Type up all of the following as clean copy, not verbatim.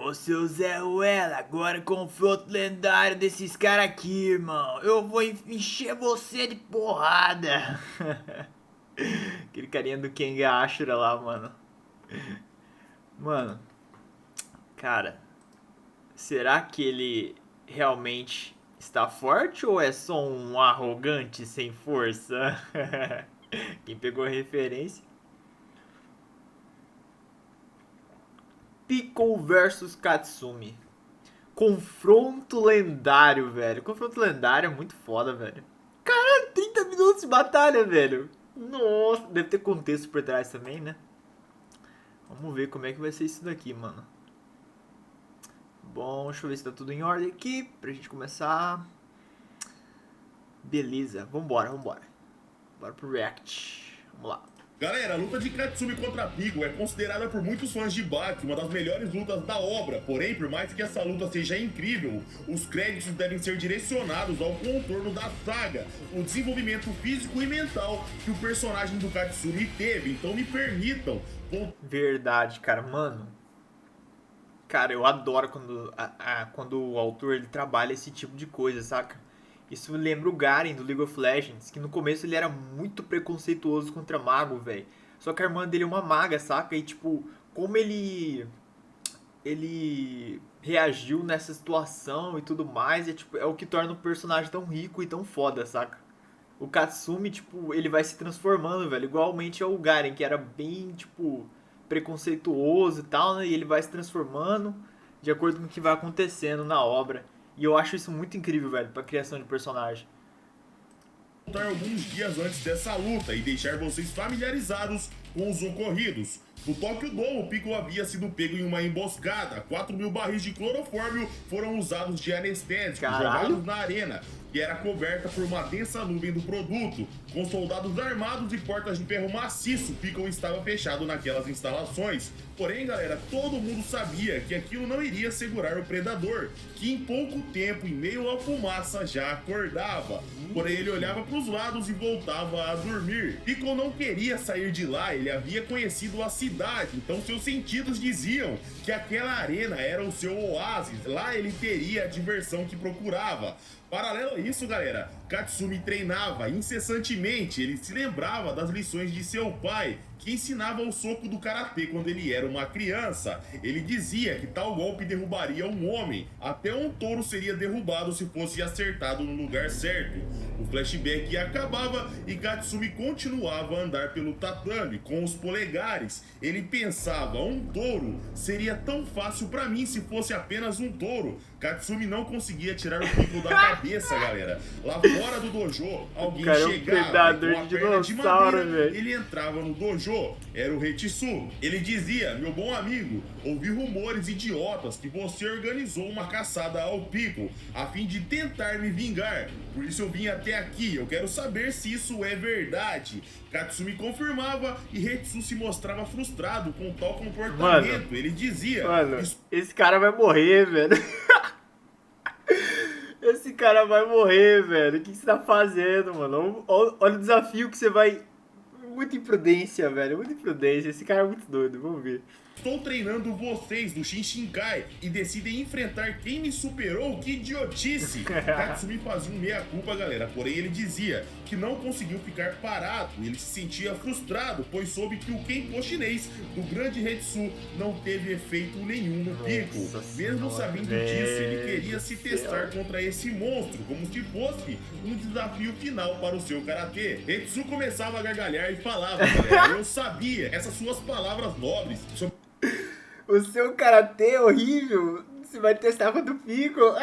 Ô seu Zé Ruela, agora confronto lendário desses caras aqui, irmão. Eu vou encher você de porrada. Aquele carinha do Kenga Ashura lá, mano. Mano, cara, será que ele realmente está forte ou é só um arrogante sem força? Quem pegou a referência? Piccolo versus Katsumi. Confronto lendário, velho. Confronto lendário é muito foda, velho. Cara, 30 minutos de batalha, velho. Nossa, deve ter contexto por trás também, né? Vamos ver como é que vai ser isso daqui, mano. Bom, deixa eu ver se tá tudo em ordem aqui pra gente começar. Beleza, vambora. Bora pro React. Vamos lá. Galera, a luta de Katsumi contra Piccolo é considerada por muitos fãs de Baki uma das melhores lutas da obra. Porém, por mais que essa luta seja incrível, os créditos devem ser direcionados ao contorno da saga, o desenvolvimento físico e mental que o personagem do Katsumi teve. Então me permitam... Verdade, cara, mano. Cara, eu adoro quando o autor ele trabalha esse tipo de coisa, saca? Isso me lembra o Garen do League of Legends, que no começo ele era muito preconceituoso contra mago, velho. Só que a irmã dele é uma maga, saca? E tipo, como ele reagiu nessa situação e tudo mais, tipo, é o que torna o personagem tão rico e tão foda, saca? O Katsumi, tipo, ele vai se transformando, velho, igualmente ao Garen, que era bem, tipo, preconceituoso e tal, né? E ele vai se transformando de acordo com o que vai acontecendo na obra. E eu acho isso muito incrível, velho, pra criação de personagem. Voltar alguns dias antes dessa luta e deixar vocês familiarizados com os ocorridos. No Tokyo Dome, o Piccolo havia sido pego em uma emboscada. 4.000 barris de clorofórmio foram usados de anestésico, jogados na arena, que era coberta por uma densa nuvem do produto. Com soldados armados e portas de ferro maciço, Piccolo estava fechado naquelas instalações. Porém, galera, todo mundo sabia que aquilo não iria segurar o predador, que em pouco tempo, em meio à fumaça, já acordava. Porém, ele olhava para os lados e voltava a dormir. Piccolo não queria sair de lá, ele havia conhecido a cidade, então seus sentidos diziam que aquela arena era o seu oásis. Lá ele teria a diversão que procurava. Paralelo a isso, galera, Katsumi treinava incessantemente. Ele se lembrava das lições de seu pai, que ensinava o soco do karatê quando ele era uma criança. Ele dizia que tal golpe derrubaria um homem, até um touro seria derrubado se fosse acertado no lugar certo. O flashback acabava e Katsumi continuava a andar pelo tatame com os polegares. Ele pensava, um touro seria tão fácil pra mim se fosse apenas um touro. Katsumi não conseguia tirar o Piccolo da cabeça, galera. Lá fora do dojo, alguém chegava com a perna de madeira, ele entrava no dojo. Era o Hetsu. Ele dizia, meu bom amigo, ouvi rumores idiotas que você organizou uma caçada ao Piccolo a fim de tentar me vingar. Por isso eu vim até aqui, eu quero saber se isso é verdade. Katsumi confirmava e Hetsu se mostrava frustrado com tal comportamento. Mano, ele dizia... Mano, esse cara vai morrer, velho. Esse cara vai morrer, velho. O que você tá fazendo, mano? Olha o desafio que você vai... Muita imprudência, velho. Muita imprudência. Esse cara é muito doido. Vamos ver. Estou treinando vocês do Shinshinkai e decidem enfrentar quem me superou, que idiotice! Katsumi fazia um meia-culpa, galera, porém ele dizia que não conseguiu ficar parado. Ele se sentia frustrado, pois soube que o Kenpo chinês do grande Hetsu não teve efeito nenhum no Piccolo. Mesmo sabendo disso, ele queria se testar contra esse monstro, como se fosse um desafio final para o seu karatê. Hetsu começava a gargalhar e falava, galera, eu sabia, essas suas palavras nobres... O seu karatê é horrível. Você vai testar contra o Piccolo.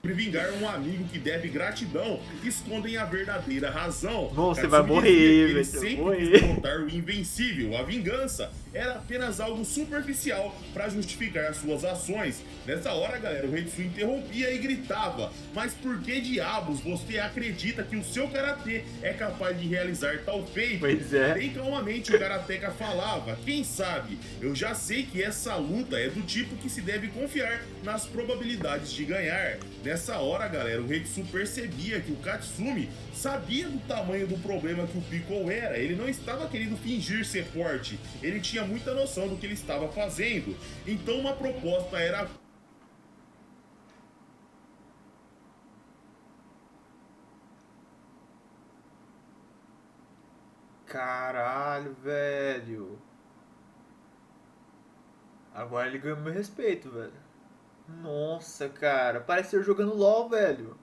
Vingar um amigo que deve gratidão, escondem a verdadeira razão. Bom, você vai morrer, ele sempre quis derrotar o invencível. A vingança era apenas algo superficial para justificar as suas ações. Nessa hora, galera, o Hetsu interrompia e gritava, mas por que diabos você acredita que o seu karatê é capaz de realizar tal feito? Pois é. Bem calmamente o karateka falava, quem sabe, eu já sei que essa luta é do tipo que se deve confiar nas probabilidades de ganhar. Nessa nessa hora, galera, o Hetsu percebia que o Katsumi sabia do tamanho do problema que o Piccolo era. Ele não estava querendo fingir ser forte, ele tinha muita noção do que ele estava fazendo. Então uma proposta era... Caralho, velho. Agora ele ganhou meu respeito, velho. Nossa, cara. Parece eu jogando LOL, velho.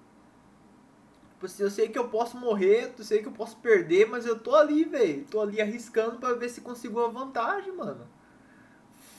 Tipo assim, eu sei que eu posso morrer, eu sei que eu posso perder, mas eu tô ali, velho. Tô ali arriscando pra ver se consigo uma vantagem, mano.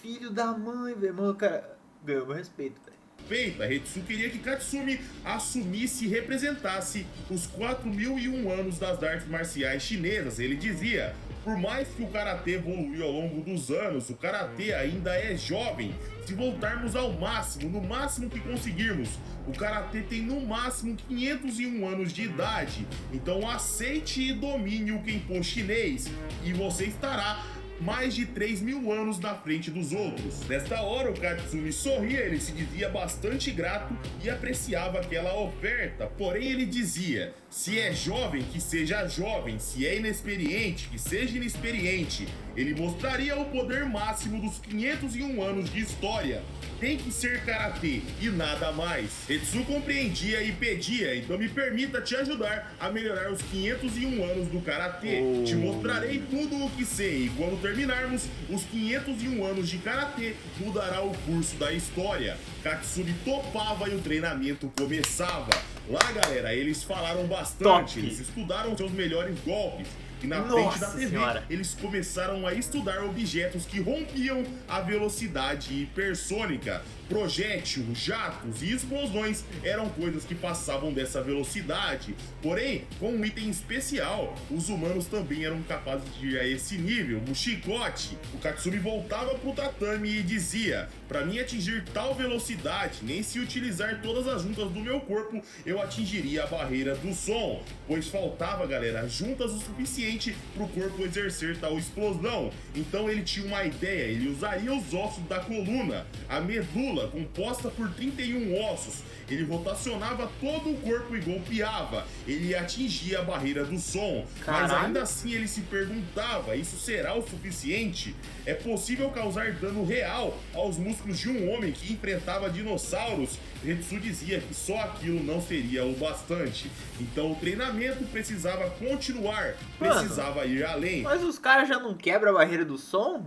Filho da mãe, velho. Mano, cara, ganhou meu respeito, velho. Feita, Hetsu queria que Katsumi assumisse e representasse os 4001 anos das artes marciais chinesas. Ele dizia: por mais que o karatê evoluiu ao longo dos anos, o karatê ainda é jovem. Se voltarmos ao máximo, no máximo que conseguirmos, o karatê tem no máximo 501 anos de idade. Então aceite e domine o Kenpo chinês e você estará mais de 3.000 anos na frente dos outros. Nesta hora, o Katsumi sorria, ele se dizia bastante grato e apreciava aquela oferta. Porém, ele dizia: se é jovem, que seja jovem, se é inexperiente, que seja inexperiente. Ele mostraria o poder máximo dos 501 anos de história. Tem que ser karatê e nada mais. Hetsu compreendia e pedia: então me permita te ajudar a melhorar os 501 anos do karatê. Te mostrarei tudo o que sei e quando terminarmos os 501 anos de karatê, mudará o curso da história. Katsumi topava e o treinamento começava. Lá, galera, eles falaram bastante, eles estudaram seus melhores golpes. E na frente da TV, eles começaram a estudar objetos que rompiam a velocidade hipersônica. Projétil, jatos e explosões eram coisas que passavam dessa velocidade. Porém, com um item especial, os humanos também eram capazes de ir a esse nível, o chicote. O Katsumi voltava pro tatame e dizia: para mim atingir tal velocidade, nem se utilizar todas as juntas do meu corpo, eu atingiria a barreira do som. Pois faltava, galera, juntas o suficiente pro corpo exercer tal explosão. Então ele tinha uma ideia, ele usaria os ossos da coluna, a medula, composta por 31 ossos. Ele rotacionava todo o corpo e golpeava. Ele atingia a barreira do som. Caralho. Mas ainda assim ele se perguntava: isso será o suficiente? É possível causar dano real aos músculos de um homem que enfrentava dinossauros? Hetsu dizia que só aquilo não seria o bastante. Então o treinamento precisava continuar, precisava ir além. Mas os caras já não quebram a barreira do som?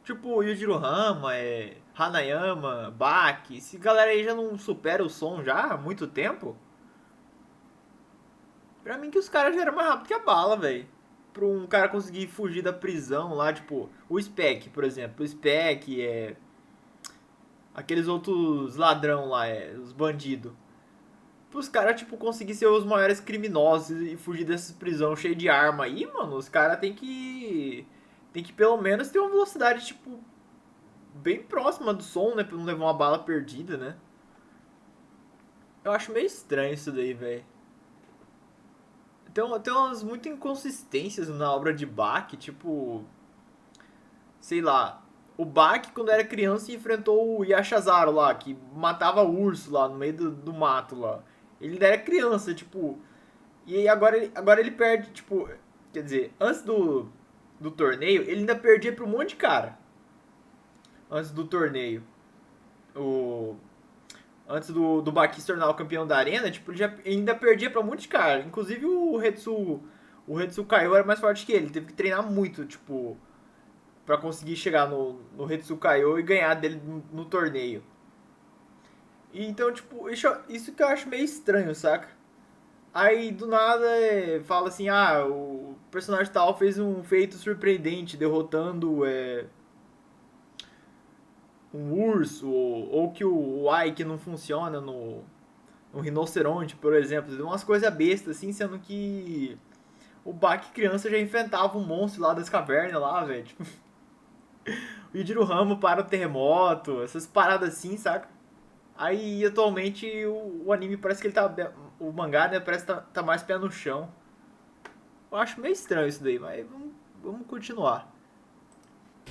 Tipo, Yujiro Hama, Hanayama, Baki, esse galera aí já não supera o som já há muito tempo? Pra mim que os caras já eram mais rápido que a bala, velho. Pra um cara conseguir fugir da prisão lá, tipo, o Spec, por exemplo. O Spec, aqueles outros ladrão lá, os bandidos. Os caras, tipo, conseguir ser os maiores criminosos e fugir dessas prisões cheias de arma aí, mano, os caras tem que pelo menos ter uma velocidade, tipo, bem próxima do som, né? Pra não levar uma bala perdida, né? Eu acho meio estranho isso daí, velho. Tem umas muitas inconsistências na obra de Bach, tipo... Sei lá, o Bach, quando era criança, enfrentou o Yashazaro lá, que matava urso lá no meio do mato lá. Ele ainda era criança, tipo... E aí agora ele perde, tipo... Quer dizer, antes do torneio, ele ainda perdia pra um monte de cara. Antes do torneio. Antes do Baki se tornar o campeão da arena, tipo, ele ainda perdia pra um monte de cara. Inclusive o Hetsu Kaiô era mais forte que ele. Teve que treinar muito, tipo, pra conseguir chegar no Hetsu Kaiô e ganhar dele no torneio. E, então, tipo, isso que eu acho meio estranho, saca? Aí, do nada, fala assim, o personagem tal fez um feito surpreendente, derrotando um urso, ou que o Ike não funciona no rinoceronte, por exemplo. Umas coisas bestas, assim, sendo que o Baki criança já enfrentava um monstro lá das cavernas lá, velho. Tipo, o Yujiro Hama para o terremoto, essas paradas assim, saca? Aí, atualmente, o anime parece que ele tá... O mangá, né, parece que tá mais pé no chão. Eu acho meio estranho isso daí, mas vamos continuar.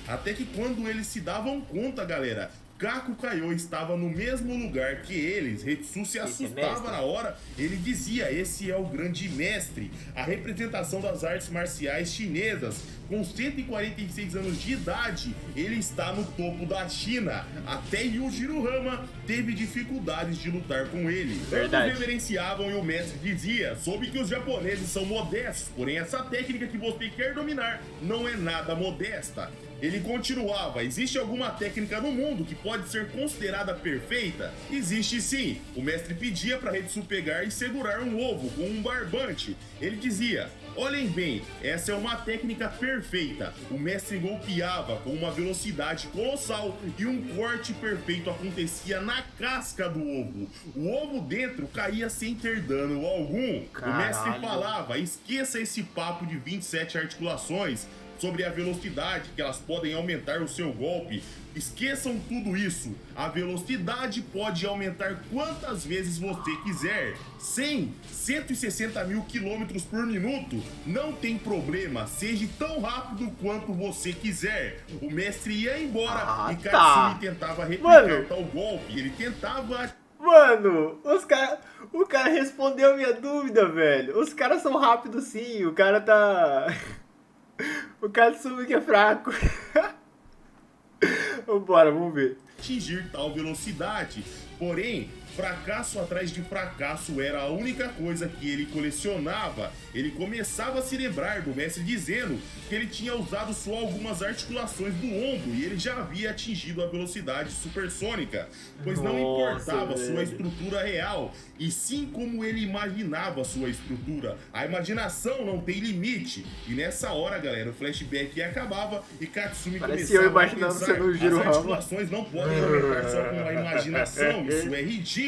Até que quando eles se davam conta, galera, Kaku Kaiô estava no mesmo lugar que eles. Hetsu se assustava na hora. Ele dizia: esse é o grande mestre, a representação das artes marciais chinesas. Com 146 anos de idade, ele está no topo da China. Até Yujiro Hama teve dificuldades de lutar com ele. Verdade. Todos reverenciavam e o mestre dizia: soube que os japoneses são modestos, porém essa técnica que você quer dominar não é nada modesta. Ele continuava: existe alguma técnica no mundo que pode ser considerada perfeita? Existe sim. O mestre pedia para Hetsu pegar e segurar um ovo com um barbante. Ele dizia: olhem bem, essa é uma técnica perfeita. O mestre golpeava com uma velocidade colossal e um corte perfeito acontecia na casca do ovo. O ovo dentro caía sem ter dano algum. Caralho. O mestre falava: esqueça esse papo de 27 articulações, sobre a velocidade, que elas podem aumentar o seu golpe. Esqueçam tudo isso. A velocidade pode aumentar quantas vezes você quiser. 100, 160 mil quilômetros por minuto. Não tem problema. Seja tão rápido quanto você quiser. O mestre ia embora e Katsumi tentava replicar tal golpe. Ele tentava... Mano, o cara respondeu a minha dúvida, velho. Os caras são rápidos sim. O cara tá... O Katsumi que é fraco. Vambora, vamos ver. Atingir tal velocidade. Porém, fracasso atrás de fracasso era a única coisa que ele colecionava. Ele começava a se lembrar do mestre dizendo que ele tinha usado só algumas articulações do ombro e ele já havia atingido a velocidade supersônica, pois não importava sua estrutura real, e sim como ele imaginava sua estrutura. A imaginação não tem limite. E nessa hora, galera, o flashback acabava e Katsumi começava a pensar: as articulações não podem aumentar só com a imaginação. Isso é ridículo.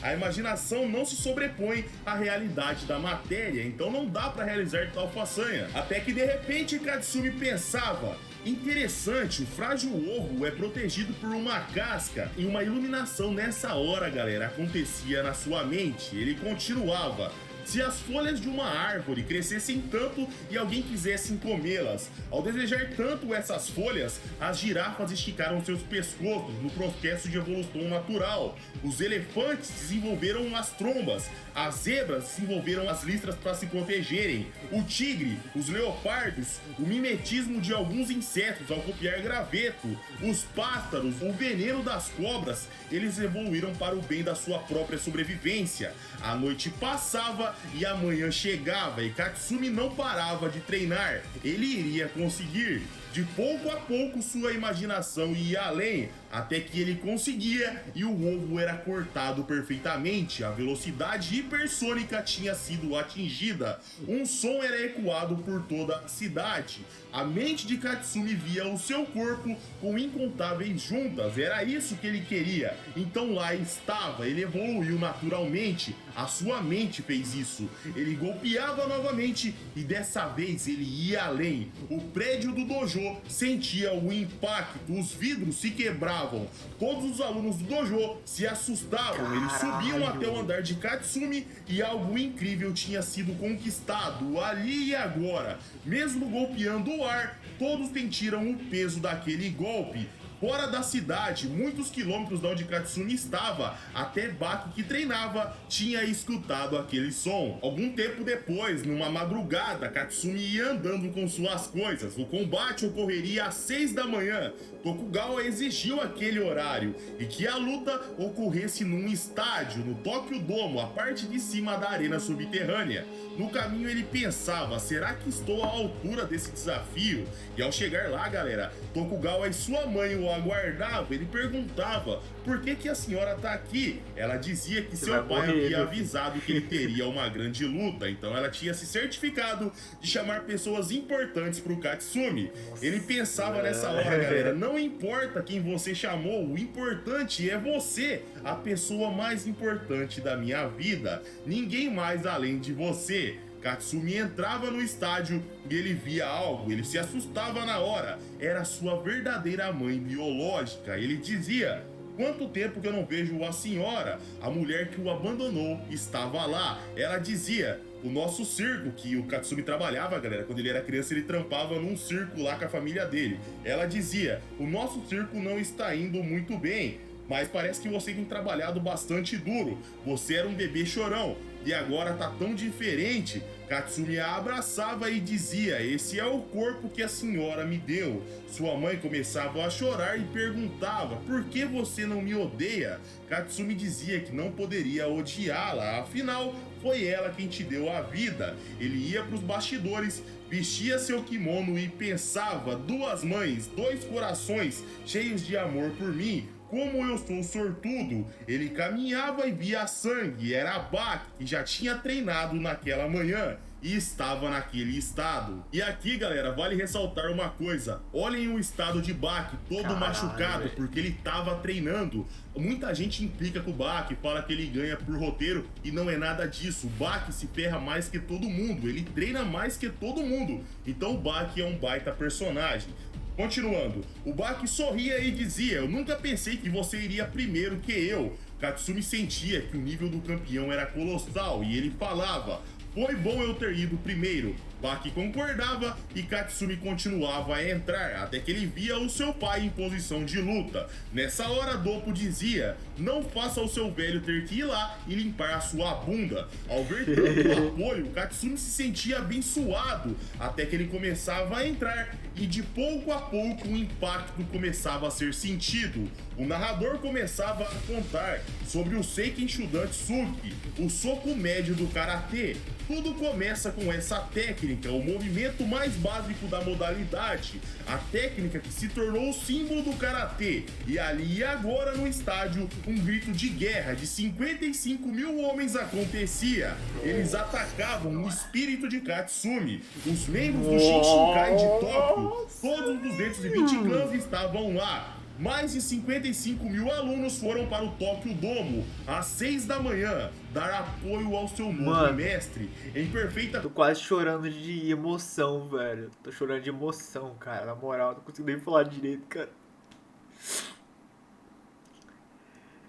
A imaginação não se sobrepõe à realidade da matéria, então não dá pra realizar tal façanha. Até que de repente Katsumi pensava: interessante, o frágil ovo é protegido por uma casca. E uma iluminação nessa hora, galera, acontecia na sua mente. Ele continuava: se as folhas de uma árvore crescessem tanto e alguém quisesse comê-las, ao desejar tanto essas folhas, as girafas esticaram seus pescoços no processo de evolução natural. Os elefantes desenvolveram as trombas, as zebras desenvolveram as listras para se protegerem, o tigre, os leopardos, o mimetismo de alguns insetos ao copiar graveto, os pássaros, o veneno das cobras, eles evoluíram para o bem da sua própria sobrevivência. A noite passava e a manhã chegava e Katsumi não parava de treinar. Ele iria conseguir. De pouco a pouco sua imaginação ia além, até que ele conseguia e o ovo era cortado perfeitamente. A velocidade hipersônica tinha sido atingida. Um som era ecoado por toda a cidade. A mente de Katsumi via o seu corpo com incontáveis juntas. Era isso que ele queria. Então lá estava. Ele evoluiu naturalmente. A sua mente fez isso. Ele golpeava novamente e dessa vez ele ia além. O prédio do dojo sentia o impacto. Os vidros se quebravam. Todos os alunos do dojo se assustavam. Eles subiam até o andar de Katsumi e algo incrível tinha sido conquistado ali e agora. Mesmo golpeando o ar, todos sentiram o peso daquele golpe. Fora da cidade, muitos quilômetros de onde Katsumi estava, até Baki, que treinava, tinha escutado aquele som. Algum tempo depois, numa madrugada, Katsumi ia andando com suas coisas. O combate ocorreria às 6 da manhã. Tokugawa exigiu aquele horário e que a luta ocorresse num estádio, no Tokyo Dome, a parte de cima da arena subterrânea. No caminho ele pensava: será que estou à altura desse desafio? E ao chegar lá, galera, Tokugawa e sua mãe o aguardavam. Ele perguntava: por que a senhora tá aqui? Ela dizia que seu pai havia avisado que ele teria uma grande luta, então ela tinha se certificado de chamar pessoas importantes pro Katsumi. Ele pensava nessa hora, galera: não importa quem você chamou, o importante é você, a pessoa mais importante da minha vida. Ninguém mais além de você. Katsumi entrava no estádio e ele via algo, ele se assustava na hora. Era sua verdadeira mãe biológica. Ele dizia: quanto tempo que eu não vejo a senhora? A mulher que o abandonou estava lá. Ela dizia: o nosso circo, que o Katsumi trabalhava, galera, quando ele era criança, ele trampava num circo lá com a família dele. Ela dizia, o nosso circo não está indo muito bem, mas parece que você tem trabalhado bastante duro. Você era um bebê chorão e agora tá tão diferente. Katsumi a abraçava e dizia, esse é o corpo que a senhora me deu. Sua mãe começava a chorar e perguntava, por que você não me odeia? Katsumi dizia que não poderia odiá-la, afinal, foi ela quem te deu a vida. Ele ia pros bastidores, vestia seu kimono e pensava, duas mães, dois corações cheios de amor por mim. Como eu sou sortudo, ele caminhava e via sangue, era Baki, que já tinha treinado naquela manhã e estava naquele estado. E aqui, galera, vale ressaltar uma coisa, olhem o estado de Baki, todo machucado, porque ele estava treinando. Muita gente implica com o Baki, fala que ele ganha por roteiro, e não é nada disso. O Baki se ferra mais que todo mundo, ele treina mais que todo mundo, então o Baki é um baita personagem. Continuando, o Baki sorria e dizia, eu nunca pensei que você iria primeiro que eu. Katsumi sentia que o nível do campeão era colossal e ele falava, foi bom eu ter ido primeiro. Baki concordava e Katsumi continuava a entrar, até que ele via o seu pai em posição de luta. Nessa hora, Doppo dizia, não faça o seu velho ter que ir lá e limpar a sua bunda. Ao ver tanto apoio, Katsumi se sentia abençoado, até que ele começava a entrar e de pouco a pouco o impacto começava a ser sentido. O narrador começava a contar sobre o Seiken Shudan-tsuki, o soco médio do karatê. Tudo começa com essa técnica, o movimento mais básico da modalidade, a técnica que se tornou o símbolo do karatê. E ali e agora no estádio, um grito de guerra de 55 mil homens acontecia. Eles atacavam o espírito de Katsumi. Os membros do Shinshinkai de Tóquio, todos os 220 clãs estavam lá. Mais de 55 mil alunos foram para o Tokyo Dome às 6 da manhã dar apoio ao seu novo mestre em perfeita... Tô quase chorando de emoção, velho. Tô chorando de emoção, cara. Na moral, não consigo nem falar direito, cara.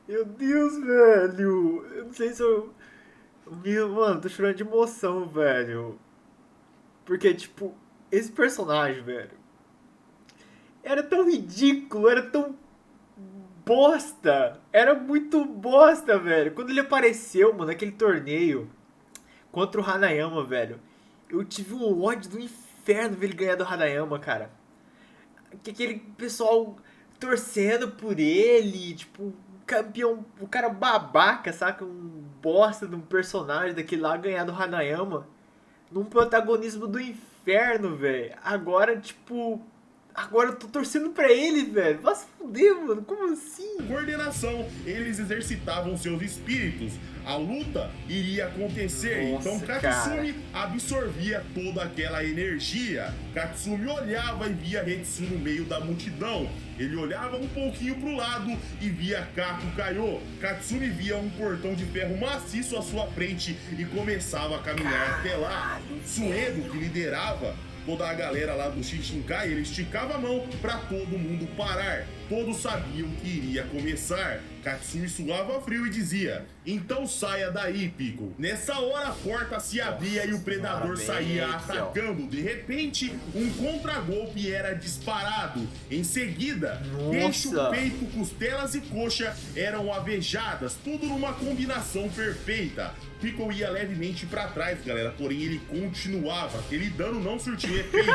Meu Deus, velho. Eu não sei se eu... Mano, tô chorando de emoção, velho. Porque, tipo, esse personagem, velho, era tão ridículo, era tão bosta. Era muito bosta, velho. Quando ele apareceu, mano, naquele torneio contra o Hanayama, velho, eu tive um ódio do inferno ver ele ganhar do Hanayama, cara. Aquele pessoal torcendo por ele, tipo, campeão, o cara babaca, saca? Um bosta de um personagem daquele lá ganhar do Hanayama. Num protagonismo do inferno, velho. Agora, tipo... Agora eu tô torcendo pra ele, velho. Vai se fuder, mano. Como assim? Coordenação, eles exercitavam seus espíritos. A luta iria acontecer. Nossa, então Katsumi absorvia toda aquela energia. Katsumi olhava e via Hetsu no meio da multidão. Ele olhava um pouquinho pro lado e via Kaku Kaiô. Katsumi via um portão de ferro maciço à sua frente e começava a caminhar até lá. Suedo, que liderava toda a galera lá do Shinshinkai, ele esticava a mão para todo mundo parar. Todos sabiam que iria começar. Katsumi suava frio e dizia, então saia daí, Piccolo. Nessa hora a porta se abria e o predador saía atacando. De repente, um contragolpe era disparado. Em seguida, queixo, peito, costelas e coxa eram avejadas, tudo numa combinação perfeita. Piccolo ia levemente para trás, galera, porém ele continuava. Aquele dano não surtiu efeito.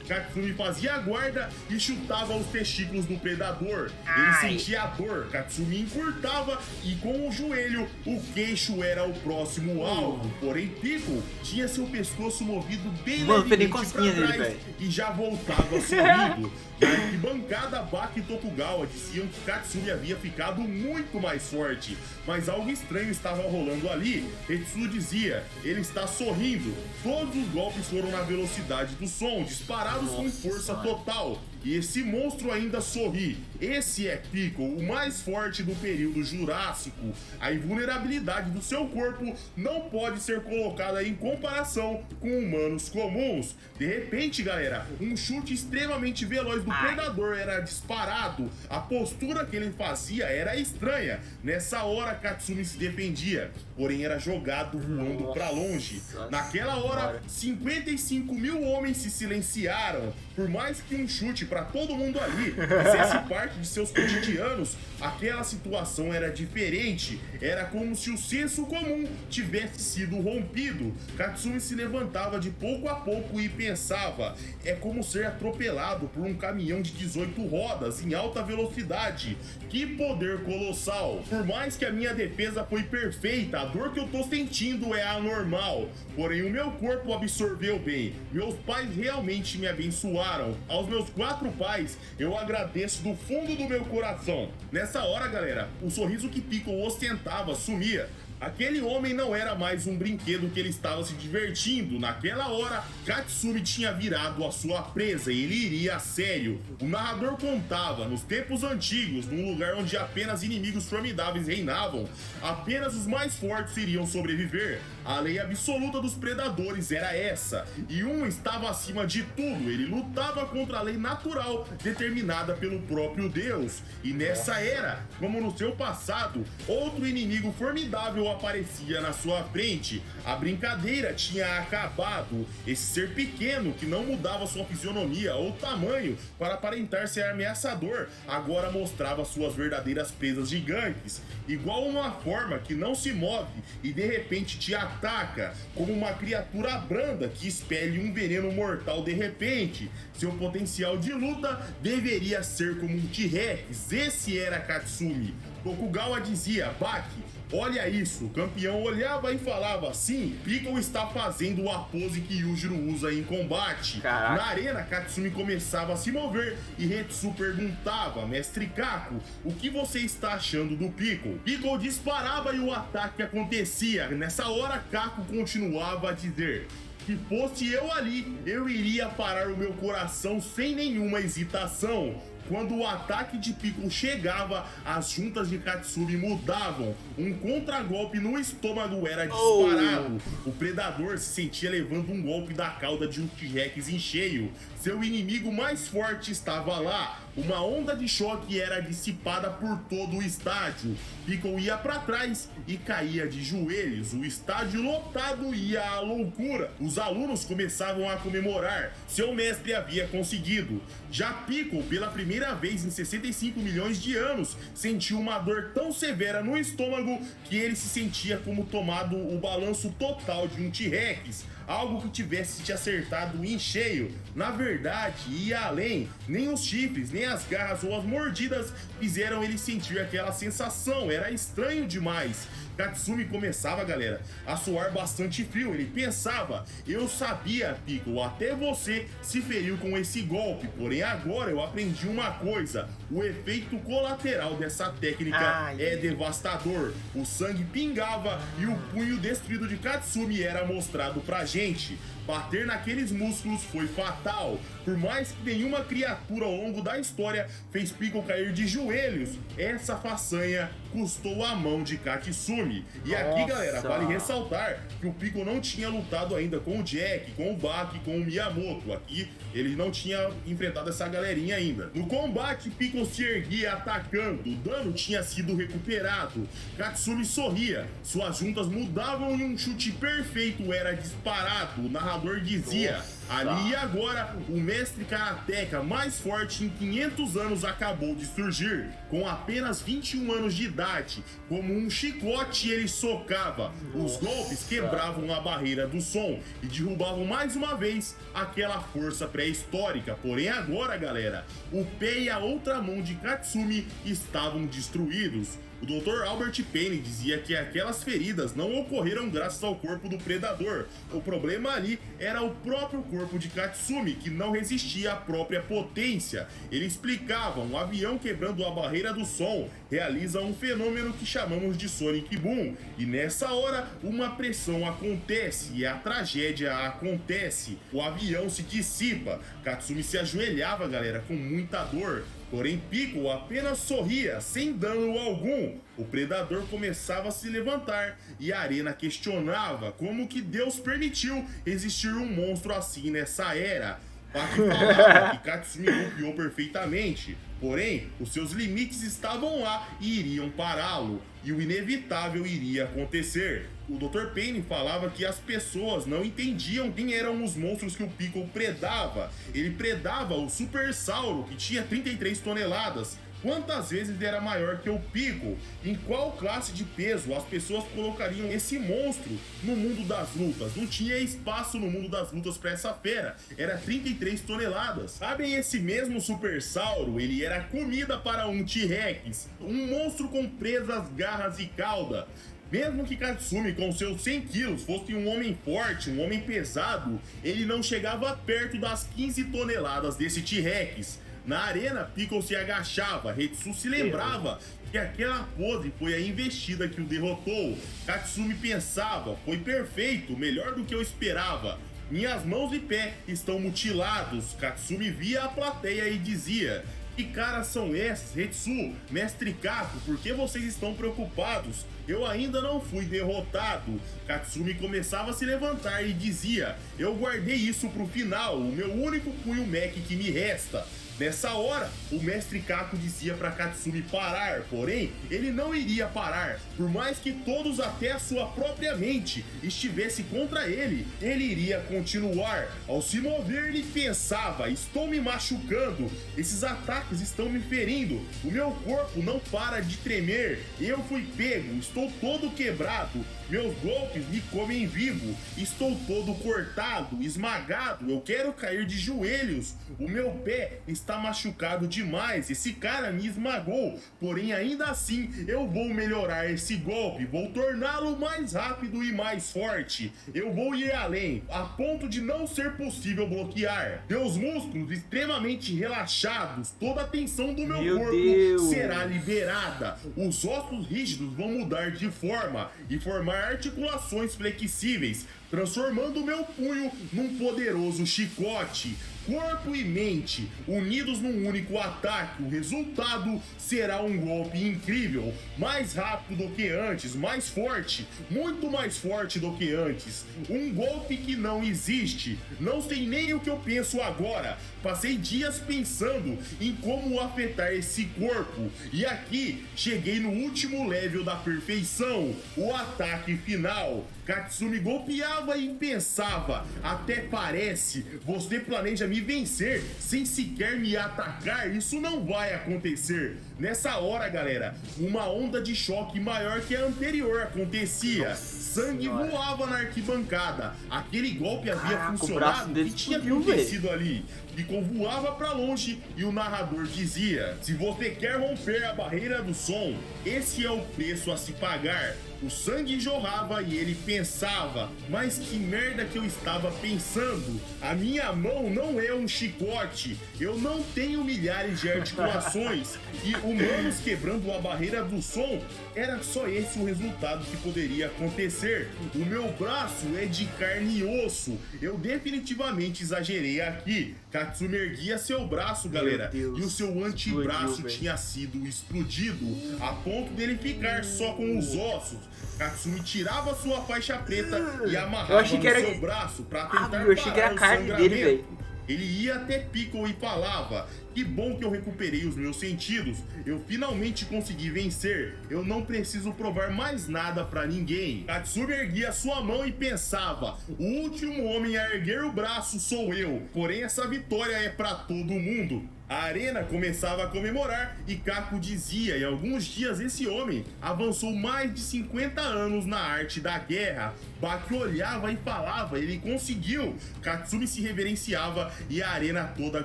Katsumi fazia a guarda e chutava os testículos do predador. Ele sentia a dor, Katsumi encurtava e com o joelho o queixo era o próximo alvo. Porém, Piccolo tinha seu pescoço movido bem levemente para trás e já voltava sorrindo. Na arquibancada, Baki e Tokugawa diziam que Katsumi havia ficado muito mais forte, mas algo estranho estava rolando ali. Hetsu dizia, ele está sorrindo. Todos os golpes foram na velocidade do som, disparados com força total. e esse monstro ainda sorri. Esse é Piccolo, o mais forte do período Jurássico. A invulnerabilidade do seu corpo não pode ser colocada em comparação com humanos comuns. De repente, galera, um chute extremamente veloz do predador era disparado. A postura que ele fazia era estranha. Nessa hora, Katsumi se defendia, porém era jogado voando para longe. Naquela hora, 55 mil homens se silenciaram. Por mais que um chute para todo mundo ali fizesse parte de seus cotidianos, aquela situação era diferente. Era como se o senso comum tivesse sido rompido. Katsumi se levantava de pouco a pouco e pensava: é como ser atropelado por um caminhão de 18 rodas em alta velocidade. Que poder colossal! Por mais que a minha defesa foi perfeita, a dor que eu tô sentindo é anormal. Porém, o meu corpo absorveu bem. Meus pais realmente me abençoaram. Aos meus 4 pais, eu agradeço do fundo do meu coração. Nessa hora, galera, o sorriso que Piccolo ostentava sumia. Aquele homem não era mais um brinquedo que ele estava se divertindo. Naquela hora, Katsumi tinha virado a sua presa e ele iria a sério. O narrador contava, nos tempos antigos, num lugar onde apenas inimigos formidáveis reinavam, apenas os mais fortes iriam sobreviver. A lei absoluta dos predadores era essa, e um estava acima de tudo. Ele lutava contra a lei natural determinada pelo próprio Deus. E nessa era, como no seu passado, outro inimigo formidável aparecia na sua frente. A brincadeira tinha acabado. Esse ser pequeno que não mudava sua fisionomia ou tamanho para aparentar ser ameaçador, agora mostrava suas verdadeiras presas gigantes, igual uma forma que não se move e de repente te ataca, como uma criatura branda que expele um veneno mortal de repente. Seu potencial de luta deveria ser como um T-Rex. Esse era Katsumi. Tokugawa dizia: Baki, olha isso. O campeão olhava e falava: sim, Piccolo está fazendo a pose que Yujiro usa em combate. Caraca. Na arena, Katsumi começava a se mover e Hetsu perguntava: mestre Kako, o que você está achando do Piccolo? Piccolo disparava e o ataque acontecia. Nessa hora, Kako continuava a dizer: se fosse eu ali, eu iria parar o meu coração sem nenhuma hesitação. Quando o ataque de Piccolo chegava, as juntas de Katsumi mudavam. Um contragolpe no estômago era disparado. O predador se sentia levando um golpe da cauda de um T-Rex em cheio. Seu inimigo mais forte estava lá. Uma onda de choque era dissipada por todo o estádio. Piccolo ia para trás e caía de joelhos. O estádio lotado ia à loucura. Os alunos começavam a comemorar. Seu mestre havia conseguido. Já Piccolo, pela primeira vez em 65 milhões de anos, sentiu uma dor tão severa no estômago que ele se sentia como tomado o balanço total de um T-Rex. Algo que tivesse te acertado em cheio. Na verdade, ia além. Nem os chifres, nem as garras ou as mordidas fizeram ele sentir aquela sensação. Era estranho demais. Katsumi começava, galera, a suar bastante frio. Ele pensava: eu sabia, Piccolo, até você se feriu com esse golpe. Porém, agora eu aprendi uma coisa: o efeito colateral dessa técnica é devastador. O sangue pingava e o punho destruído de Katsumi era mostrado pra gente. Bater naqueles músculos foi fatal. Por mais que nenhuma criatura ao longo da história fez Piccolo cair de joelhos, essa façanha custou a mão de Katsumi. E aqui, galera, vale ressaltar que o Piccolo não tinha lutado ainda com o Jack, com o Baki, com o Miyamoto. Aqui ele não tinha enfrentado essa galerinha ainda. No combate, Piccolo se erguia atacando. O dano tinha sido recuperado. Katsumi sorria. Suas juntas mudavam e um chute perfeito era disparado. O narrador dizia: ali e agora, o mestre karateka mais forte em 500 anos acabou de surgir. Com apenas 21 anos de idade, como um chicote ele socava. Os golpes quebravam a barreira do som e derrubavam mais uma vez aquela força pré-histórica. Porém agora, galera, o pé e a outra mão de Katsumi estavam destruídos. O Dr. Albert Payne dizia que aquelas feridas não ocorreram graças ao corpo do predador. O problema ali era o próprio corpo corpo de Katsumi, que não resistia à própria potência. Ele explicava: um avião quebrando a barreira do som realiza um fenômeno que chamamos de Sonic Boom, e nessa hora uma pressão acontece e a tragédia acontece. O avião se dissipa. Katsumi se ajoelhava, galera, com muita dor. Porém, Piccolo apenas sorria, sem dano algum. O predador começava a se levantar e a arena questionava como que Deus permitiu existir um monstro assim nessa era. Baki falava que Katsumi golpeou perfeitamente, porém, os seus limites estavam lá e iriam pará-lo, e o inevitável iria acontecer. O Dr. Pain falava que as pessoas não entendiam quem eram os monstros que o Piccolo predava. Ele predava o Super Sauro, que tinha 33 toneladas. Quantas vezes era maior que o Piccolo? Em qual classe de peso as pessoas colocariam esse monstro no mundo das lutas? Não tinha espaço no mundo das lutas para essa fera. Era 33 toneladas. Sabem, esse mesmo Super Sauro, ele era comida para um T-Rex. Um monstro com presas, garras e cauda. Mesmo que Katsumi, com seus 100 quilos, fosse um homem forte, um homem pesado, ele não chegava perto das 15 toneladas desse T-Rex. Na arena, Piccolo se agachava, Hetsu se lembrava que aquela pose foi a investida que o derrotou. Katsumi pensava: foi perfeito, melhor do que eu esperava. Minhas mãos e pés estão mutilados. Katsumi via a plateia e dizia: que caras são esses? Hetsu, Mestre Kako, por que vocês estão preocupados? Eu ainda não fui derrotado. Katsumi começava a se levantar e dizia: eu guardei isso pro final, o meu único punho Mech que me resta. Nessa hora, o Mestre Kako dizia para Katsumi parar, porém, ele não iria parar. Por mais que todos, até a sua própria mente, estivesse contra ele, ele iria continuar. Ao se mover, ele pensava: estou me machucando, esses ataques estão me ferindo, o meu corpo não para de tremer, eu fui pego, estou todo quebrado, meus golpes me comem vivo, estou todo cortado, esmagado, eu quero cair de joelhos, o meu pé está machucado demais, esse cara me esmagou, porém ainda assim eu vou melhorar esse golpe, vou torná-lo mais rápido e mais forte, eu vou ir além, a ponto de não ser possível bloquear. Meus músculos extremamente relaxados, toda a tensão do meu corpo será liberada, os ossos rígidos vão mudar de forma e formar articulações flexíveis, transformando meu punho num poderoso chicote. Corpo e mente unidos num único ataque, o resultado será um golpe incrível, mais rápido do que antes, mais forte, muito mais forte do que antes, um golpe que não existe, não sei nem o que eu penso agora, passei dias pensando em como afetar esse corpo, e aqui cheguei no último level da perfeição, o ataque final. Katsumi golpeava e pensava: até parece, você planeja me vencer sem sequer me atacar, isso não vai acontecer. Nessa hora, galera, uma onda de choque maior que a anterior acontecia. Sangue voava na arquibancada. Aquele golpe havia funcionado. O que tinha acontecido ali? Piccolo voava pra longe e o narrador dizia: se você quer romper a barreira do som, esse é o preço a se pagar. O sangue jorrava e ele pensava: mas que merda que eu estava pensando? A minha mão não é um chicote, eu não tenho milhares de articulações e humanos quebrando a barreira do som, era só esse o resultado que poderia acontecer. O meu braço é de carne e osso, eu definitivamente exagerei aqui. Katsumi erguia seu braço, galera, e o seu antebraço tinha sido explodido, a ponto dele ficar só com os ossos. Katsumi tirava sua faixa preta e amarrava no seu braço para tentar parar o sangramento. Ele ia até Piccolo e falava: que bom que eu recuperei os meus sentidos, eu finalmente consegui vencer, eu não preciso provar mais nada pra ninguém. Katsumi erguia sua mão e pensava: o último homem a erguer o braço sou eu, porém essa vitória é pra todo mundo. A arena começava a comemorar e Kako dizia: em alguns dias esse homem avançou mais de 50 anos na arte da guerra. Baki olhava e falava: ele conseguiu. Katsumi se reverenciava e a arena toda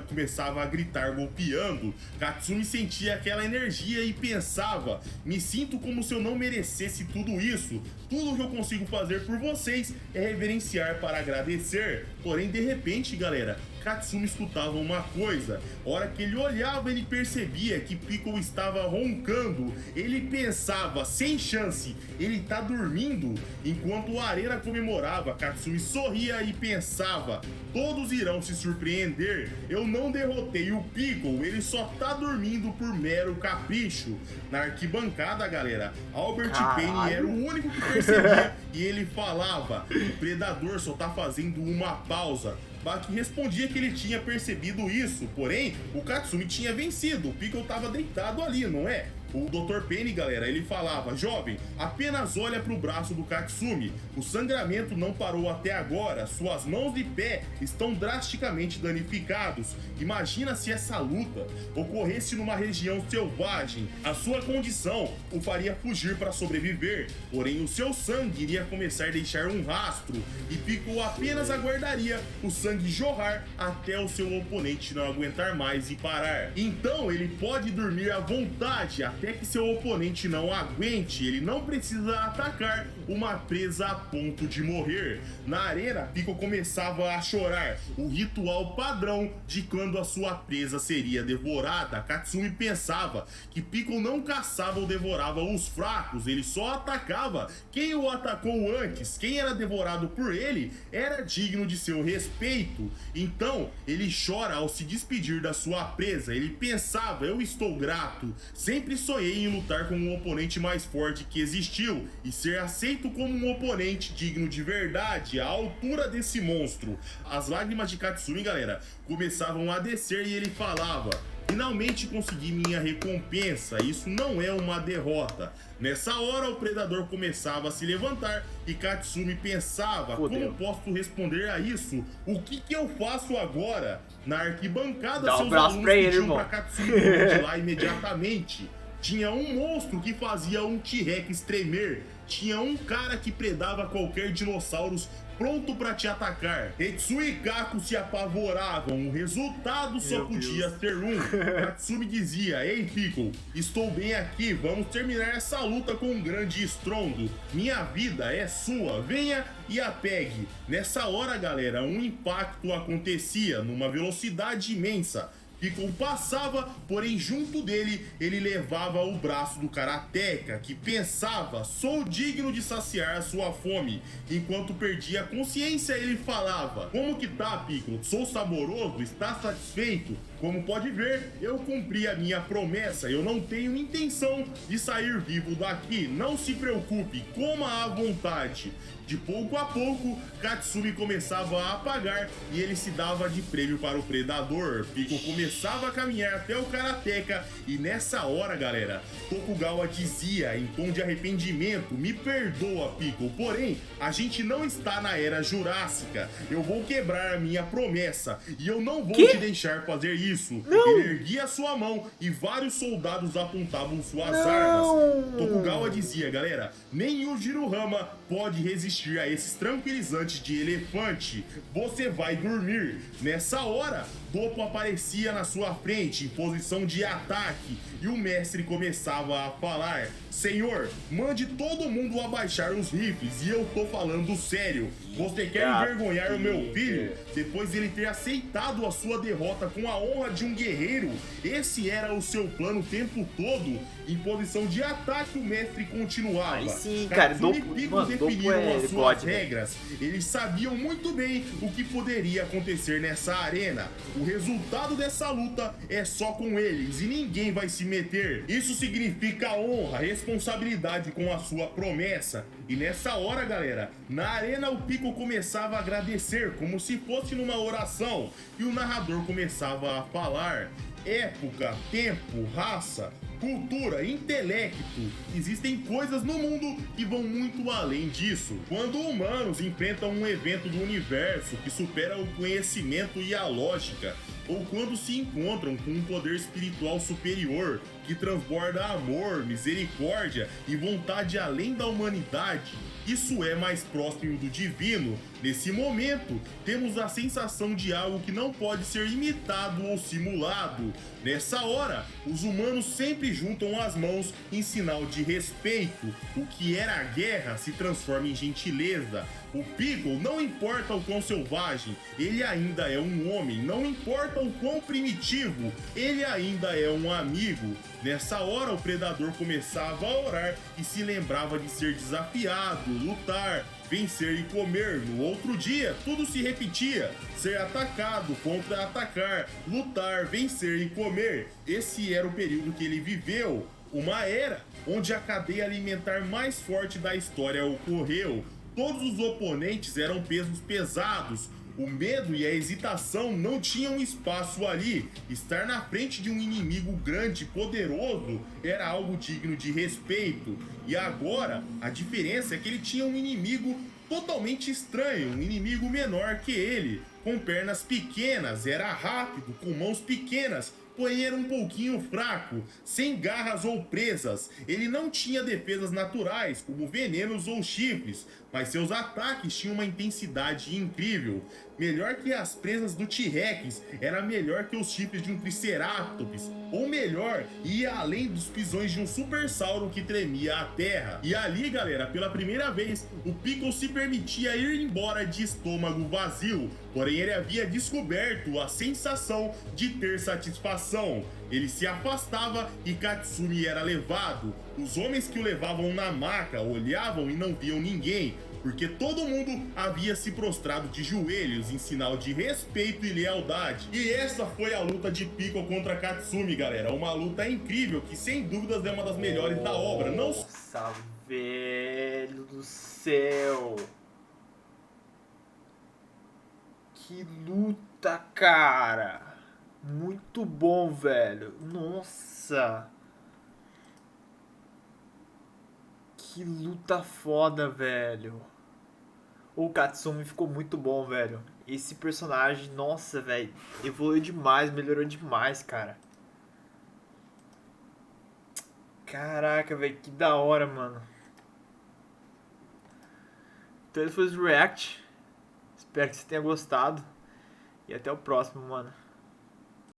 começava a gritar golpeando. Katsumi sentia aquela energia e pensava: me sinto como se eu não merecesse tudo isso. Tudo que eu consigo fazer por vocês é reverenciar para agradecer. Porém, de repente, galera, Katsumi escutava uma coisa. A hora que ele olhava, ele percebia que Piccolo estava roncando. Ele pensava: sem chance, ele tá dormindo. Enquanto a arena comemorava, Katsumi sorria e pensava: todos irão se surpreender. Eu não derrotei o Piccolo, ele só tá dormindo por mero capricho. Na arquibancada, galera, Albert Payne era o único que percebia e ele falava: o predador só tá fazendo uma pausa. Baki respondia que ele tinha percebido isso, porém, o Katsumi tinha vencido, o Piccolo estava deitado ali, não é? O Dr. Payne, galera, ele falava: jovem, apenas olha para o braço do Katsumi. O sangramento não parou até agora. Suas mãos e pé estão drasticamente danificados. Imagina se essa luta ocorresse numa região selvagem. A sua condição o faria fugir para sobreviver. Porém, o seu sangue iria começar a deixar um rastro. E Piccolo apenas aguardaria o sangue jorrar até o seu oponente não aguentar mais e parar. Então, ele pode dormir à vontade até que seu oponente não aguente. Ele não precisa atacar uma presa a ponto de morrer. Na arena, Piccolo começava a chorar, o ritual padrão de quando a sua presa seria devorada. Katsumi pensava que Piccolo não caçava ou devorava os fracos, ele só atacava quem o atacou antes. Quem era devorado por ele era digno de seu respeito. Então, ele chora ao se despedir da sua presa. Ele pensava: eu estou grato, sempre sonhei em lutar com um oponente mais forte que existiu e ser aceito como um oponente digno de verdade, à altura desse monstro. As lágrimas de Katsumi, galera, começavam a descer e ele falava: finalmente consegui minha recompensa, isso não é uma derrota. Nessa hora, o predador começava a se levantar e Katsumi pensava: como posso responder a isso? O que eu faço agora? Na arquibancada, seus alunos pediam pra Katsumi de lá imediatamente. Tinha um monstro que fazia um T-Rex tremer. Tinha um cara que predava qualquer dinossauro pronto para te atacar. Tetsu e Kako se apavoravam, o resultado só podia ser um. Katsumi dizia: ei Piccolo, estou bem aqui, vamos terminar essa luta com um grande estrondo. Minha vida é sua, venha e a pegue. Nessa hora, galera, um impacto acontecia numa velocidade imensa. Piccolo passava, porém junto dele ele levava o braço do karateka, que pensava: sou digno de saciar a sua fome. Enquanto perdia a consciência, ele falava: como que tá, Piccolo? Sou saboroso? Está satisfeito? Como pode ver, eu cumpri a minha promessa, eu não tenho intenção de sair vivo daqui, não se preocupe, coma à vontade. De pouco a pouco, Katsumi começava a apagar e ele se dava de prêmio para o predador. Piccolo começava a caminhar até o karateka e nessa hora, galera, Tokugawa dizia em tom de arrependimento: me perdoa, Piccolo, porém, a gente não está na era jurássica, eu vou quebrar a minha promessa e eu não vou te deixar fazer isso. Ele erguia sua mão e vários soldados apontavam suas armas. Tokugawa dizia: galera, nem o Jirohama pode resistir a esses tranquilizantes de elefante. Você vai dormir. Nessa hora, Doppo aparecia na sua frente em posição de ataque e o mestre começava a falar: senhor, mande todo mundo abaixar os rifles e eu tô falando sério. Você quer envergonhar o meu filho depois de ele ter aceitado a sua derrota com a honra de um guerreiro? Esse era o seu plano o tempo todo? Em posição de ataque, o mestre continuava. Aí sim, cara, Katsumi e Piccolo definiram as suas né? regras. Eles sabiam muito bem o que poderia acontecer nessa arena. O resultado dessa luta é só com eles e ninguém vai se meter. Isso significa honra, responsabilidade com a sua promessa. E nessa hora, galera, na arena o Piccolo começava a agradecer como se fosse numa oração e o narrador começava a falar: época, tempo, raça, cultura, intelecto. Existem coisas no mundo que vão muito além disso. Quando humanos enfrentam um evento do universo que supera o conhecimento e a lógica, ou quando se encontram com um poder espiritual superior que transborda amor, misericórdia e vontade além da humanidade. Isso é mais próximo do divino. Nesse momento, temos a sensação de algo que não pode ser imitado ou simulado. Nessa hora, os humanos sempre juntam as mãos em sinal de respeito. O que era a guerra se transforma em gentileza. O Piccolo, não importa o quão selvagem, ele ainda é um homem. Não importa o quão primitivo, ele ainda é um amigo. Nessa hora, o predador começava a orar e se lembrava de ser desafiado, lutar, vencer e comer. No outro dia, tudo se repetia: ser atacado, contra-atacar, lutar, vencer e comer. Esse era o período que ele viveu, uma era onde a cadeia alimentar mais forte da história ocorreu. Todos os oponentes eram pesos pesados. O medo e a hesitação não tinham espaço ali. Estar na frente de um inimigo grande e poderoso era algo digno de respeito. E agora, a diferença é que ele tinha um inimigo totalmente estranho, um inimigo menor que ele, com pernas pequenas, era rápido, com mãos pequenas, porém era um pouquinho fraco, sem garras ou presas. Ele não tinha defesas naturais, como venenos ou chifres, mas seus ataques tinham uma intensidade incrível. Melhor que as presas do T-Rex, era melhor que os chifres de um Triceratops, ou melhor, ia além dos pisões de um Supersauro que tremia a terra. E ali, galera, pela primeira vez, o Piccolo se permitia ir embora de estômago vazio, porém ele havia descoberto a sensação de ter satisfação. Ele se afastava e Katsumi era levado. Os homens que o levavam na maca olhavam e não viam ninguém, porque todo mundo havia se prostrado de joelhos em sinal de respeito e lealdade. E essa foi a luta de Piccolo contra Katsumi, galera. Uma luta incrível que sem dúvidas é uma das melhores da obra. Nossa, velho do céu. Que luta, cara. Muito bom, velho. Nossa. Que luta foda, velho. O Katsumi ficou muito bom, velho. Esse personagem, nossa, velho, evoluiu demais, melhorou demais, cara. Caraca, velho, que da hora, mano. Então esse foi o React. Espero que você tenha gostado. E até o próximo, mano.